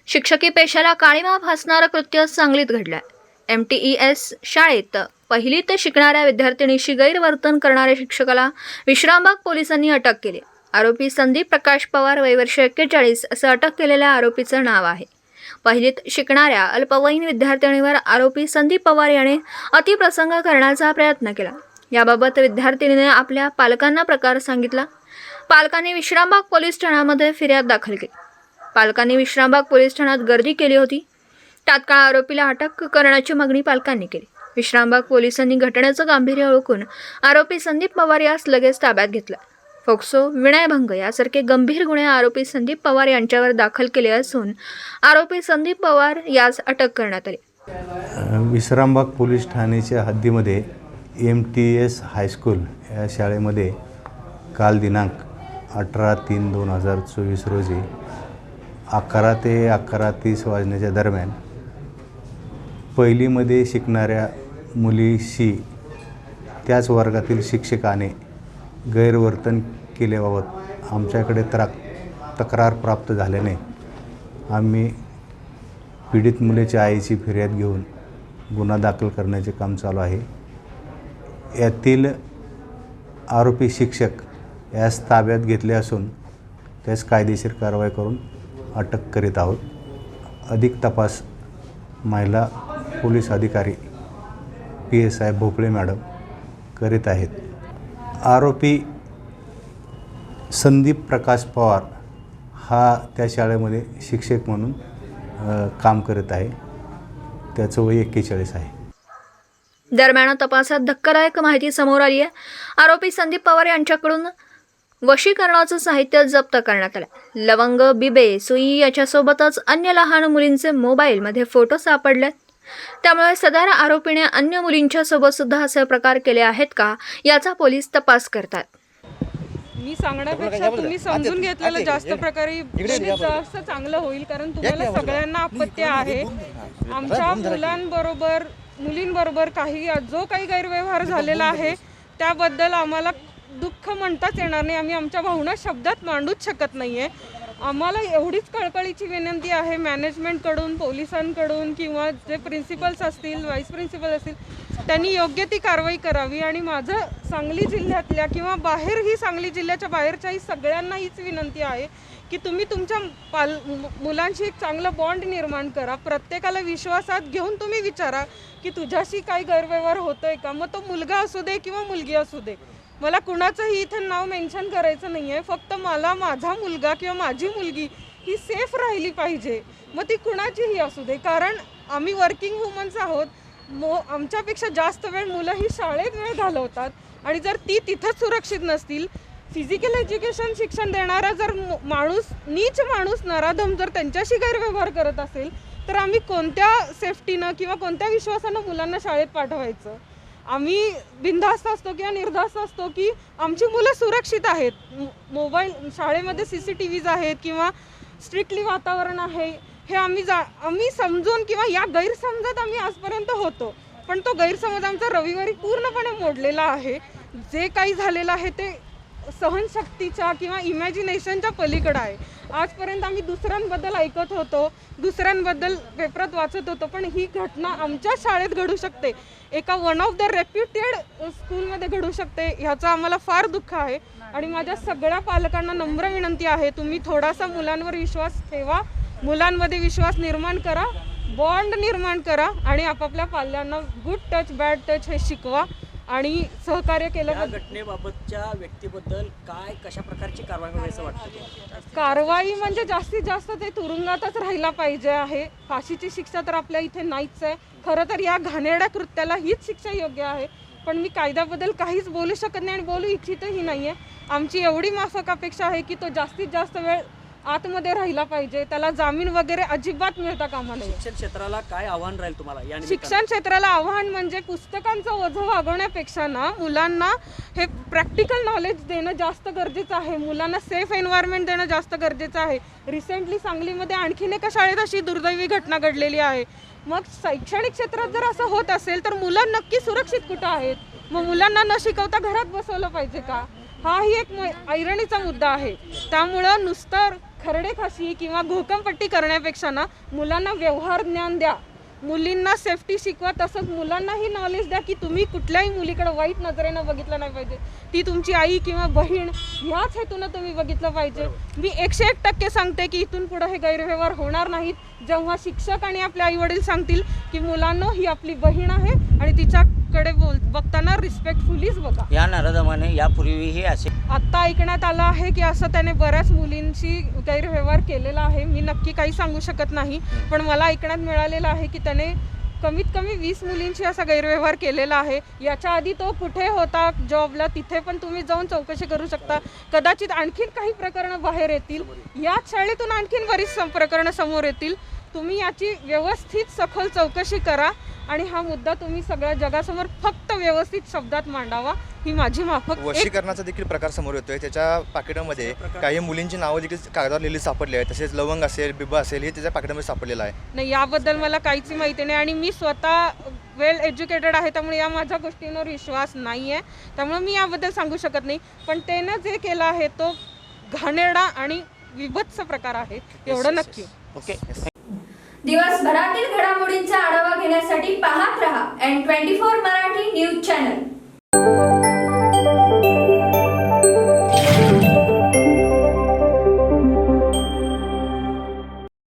शिक्षकी पेशाला काळिमा फासणारं कृत्य सांगलीत घडलंय। MTES शाळेत पहिलीत शिकणाऱ्या विद्यार्थिनीशी गैरवर्तन करणाऱ्या शिक्षकाला विश्रामबाग पोलिसांनी अटक केली। आरोपी संदीप प्रकाश पवार वय वर्ष 41 असं अटक केलेल्या आरोपीचं नाव आहे। पहिलीत शिकणाऱ्या अल्पवयीन विद्यार्थिनीवर आरोपी संदीप पवार याने अतिप्रसंग करण्याचा प्रयत्न केला। याबाबत विद्यार्थिनीने आपल्या पालकांना प्रकार सांगितला। पालकांनी विश्रामबाग पोलीस ठाण्यामध्ये फिर्याद दाखल केली। पालकांनी विश्रामबाग पोलीस ठाण्यात गर्दी केली होती। तात्काळ आरोपीला अटक करण्याची मागणी पालकांनी केली। विश्रामबाग पोलिसांनी घटनेचं गांभीर्य ओळखून आरोपी संदीप पवार यास लगेच ताब्यात घेतलं। फोक्सो, विनयभंग यासारखे गंभीर गुन्हे आरोपी संदीप पवार यांच्यावर दाखल केले असून आरोपी संदीप पवार यास अटक करण्यात आली। विश्रामबाग पोलीस ठाण्याच्या हद्दीमध्ये MTES हायस्कूल या शाळेमध्ये काल दिनांक 18/3/2024 रोजी 11 ते 11:30 वाजण्याच्या दरम्यान पहिलीमध्ये शिकणाऱ्या मुलीशी त्याच वर्गातील शिक्षकाने गैरवर्तन केल्याबाबत आमच्याकडे तक्रार प्राप्त झाल्याने आम्ही पीडित मुलीच्या आईची फिर्याद घेऊन गुन्हा दाखल करण्याचे काम चालू आहे। यातील आरोपी शिक्षक यास ताब्यात घेतले असून त्यास कायदेशीर कारवाई करून अटक करीत आहोत। अधिक तपास महिला पोलीस अधिकारी PSI भोपळे मॅडम करीत आहेत। आरोपी संदीप प्रकाश पवार हा त्या शाळेमध्ये शिक्षक म्हणून काम करत आहे। त्याचं वय 41 आहे। दरम्यान तपासात धक्कादायक माहिती समोर आली आहे। आरोपी संदीप पवार यांच्याकडून वशीकरणाचं साहित्य जप्त करण्यात आलं। लवंग, बिबे, सुई याच्यासोबतच अन्य लहान मुलींचे मोबाईलमध्ये फोटो सापडले। त्यामुळे सदर आरोपीने अन्य मुलींच्या सोबत सुद्धा असे प्रकार केले आहेत का याचा पोलीस तपास करतात। मी सांगण्यापेक्षा तुम्ही समजून घेतलेलं जास्त प्रकारे जास्त चांगलं होईल, कारण तुम्हाला सगळ्यांना आपत्ती आहे। आमच्या मुलांबरोबर मुलींबरोबर जो काही गैरव्यवहार झालेला आहे त्याबद्दल आम्हाला दुःख म्हणताच येणार नाही। आम्ही आमच्या भावना शब्दात मांडूच शकत नाहीये। आम्हाला एवढीच कळकळीची विनंती आहे मॅनेजमेंटकडून, पोलिसांकडून किंवा जे प्रिन्सिपल्स असतील, व्हाईस प्रिन्सिपल असतील, त्यांनी योग्य ती कारवाई करावी। आणि माझं सांगली जिल्ह्यातल्या किंवा बाहेरही सांगली जिल्ह्याच्या बाहेरच्याही सगळ्यांना हीच विनंती आहे की तुम्ही तुमच्या मुलांशी एक चांगलं बॉन्ड निर्माण करा। प्रत्येकाला विश्वासात घेऊन तुम्ही विचारा की तुझ्याशी काही गैरव्यवहार होतोय का। मग तो मुलगा असू दे किंवा मुलगी असू दे, मला कुणाचंही इथं नाव मेन्शन करायचं नाही आहे। फक्त मला माझा मुलगा किंवा माझी मुलगी ही सेफ राहिली पाहिजे, मग ती कुणाचीही असू दे। कारण आम्ही वर्किंग वुमन्स आहोत। आमच्यापेक्षा जास्त वेळ मुलं ही शाळेत वेळ घालवतात आणि जर ती तिथंच सुरक्षित नसतील, फिजिकल एज्युकेशन शिक्षण देणारा जर माणूस, नीच माणूस, नराधम जर त्यांच्याशी गैरव्यवहार करत असेल तर आम्ही कोणत्या सेफ्टीनं किंवा कोणत्या विश्वासानं मुलांना शाळेत पाठवायचं। आम्ही बिनधास्त असतो किंवा निर्धास्त असतो की आमची मुलं सुरक्षित आहेत। मोबाईल शाळेमध्ये CCTVs आहेत किंवा स्ट्रिक्टली वातावरण आहे हे आम्ही समजून किंवा या गैरसमजात आम्ही आजपर्यंत होतो, पण तो गैरसमज आमचा रविवारी पूर्णपणे मोडलेला आहे। जे काही झालेलं आहे ते सहनशक्तीच्या किंवा इमॅजिनेशनच्या पलीकडे आहे। आजपर्यंत आम्ही दुसऱ्यांबद्दल ऐकत होतो, दुसऱ्यांबद्दल पेपरात वाचत होतो, पण ही घटना आमच्या शाळेत घडू शकते, एका वन ऑफ द रेप्युटेड स्कूलमध्ये घडू शकते, ह्याचा आम्हाला फार दुःख आहे। आणि माझ्या सगळ्या पालकांना नम्र विनंती आहे, तुम्ही थोडासा मुलांवर विश्वास ठेवा, मुलांमध्ये विश्वास निर्माण करा, बॉन्ड निर्माण करा आणि आपापल्या पाल्यांना गुड टच, बॅड टच हे शिकवा आणि सहकार्य केलं। या घटनेबाबतच्या व्यक्तीबद्दल कशा प्रकारची कारवाई व्हावी असं वाटतं? कारवाई म्हणजे जास्तीत जास्त ते तुरुंगातच राहिला पाहिजे आहे। फाशीची शिक्षा तर आपल्या इथे नाहीच आहे। खरं तर या घाणेरड्या कृत्याला हीच शिक्षा योग्य आहे, पण मी कायद्याबद्दल काहीच बोलू शकत नाही आणि बोलू इच्छितही नाही आहे। आमची एवढी माफक अपेक्षा आहे की तो जास्तीत जास्त वेळ आतमध्ये राहिला पाहिजे, त्याला जामीन वगैरे अजिबात मिळता कामा नये। शिक्षण क्षेत्राला काय आव्हान राहील तुम्हाला? शिक्षण क्षेत्राला आव्हान म्हणजे पुस्तकांचं ओझं वागवण्यापेक्षा ना मुलांना हे प्रॅक्टिकल नॉलेज देणं जास्त गरजेचं आहे। मुलांना सेफ एन्व्हायरमेंट देणं जास्त गरजेचं आहे। रिसेंटली सांगलीमध्ये आणखीन एका शाळेत अशी दुर्दैवी घटना घडलेली आहे। मग शैक्षणिक क्षेत्रात जर असं होत असेल तर मुलं नक्की सुरक्षित कुठं आहेत? मग मुलांना न शिकवता घरात बसवलं पाहिजे का? हाही एक ऐरणीचा मुद्दा आहे। त्यामुळं नुसतं खरडेखाशी किंवा घोकमपट्टी करण्यापेक्षा ना मुलांना व्यवहार ज्ञान द्या, मुलींना सेफ्टी शिकवा, तसंच मुलांनाही नॉलेज द्या की तुम्ही कुठल्याही मुलीकडे वाईट नजरेनं बघितलं नाही पाहिजे, ती तुमची आई किंवा बहीण ह्याच हेतूनं तुम्ही बघितलं पाहिजे. मी 101% सांगते की इथून पुढे हे गैरव्यवहार होणार नाहीत. जेव्हा शिक्षक आणि आपले आई वडील सांगतील की मुलांनो ही आपली बहीण आहे आणि तिच्याकडे बघताना रिस्पेक्टफुलीच बघा. या नराधमाने यापूर्वीही असे आत्ता ऐकण्यात आलं आहे की असं त्याने बऱ्याच मुलींशी गैरव्यवहार केलेला आहे. मी नक्की काही सांगू शकत नाही, पण मला ऐकण्यात मिळालेलं आहे की त्याने कमीत कमी 20 मुलींशी असा गैरव्यवहार केलेला आहे. याच्या आधी तो कुठे होता जॉबला तिथे पण तुम्ही जाऊन चौकशी करू शकता. कदाचित आणखीन काही प्रकरणं बाहेर येतील, याच शाळेतून आणखीन बरीच प्रकरणं समोर येतील. तुम्ही याची व्यवस्थित सखोल चौकशी करा आणि हा मुद्दा तुम्ही सगळ्या जगासमोर फक्त व्यवस्थित शब्दात मांडावा, ही माझी माफक वशीकरणाचा देखील प्रकार समोर येतोय. त्याच्या पाकिटामध्ये काही मुलींची नावं देखील कागदावर लिहिली सापडली आहेत. तसेच लवंग असेल, बिबा असेल, हे त्याच्या पाकिटामध्ये सापडलेलं आहे. नाही, याबद्दल मला काहीच माहिती नाही आणि मी स्वतः वेल एज्युकेटेड आहे, त्यामुळे या माझ्या गोष्टींवर विश्वास नाही आहे, त्यामुळे मी याबद्दल सांगू शकत नाही. पण त्यानं जे केलं आहे तो घाणेरडा आणि विभत्स प्रकार आहे, एवढं नक्की. ओके. दिवसभरातील घडामोडींचा आढावा घेण्यासाठी पाहत रहा N24 मराठी न्यूज चॅनल.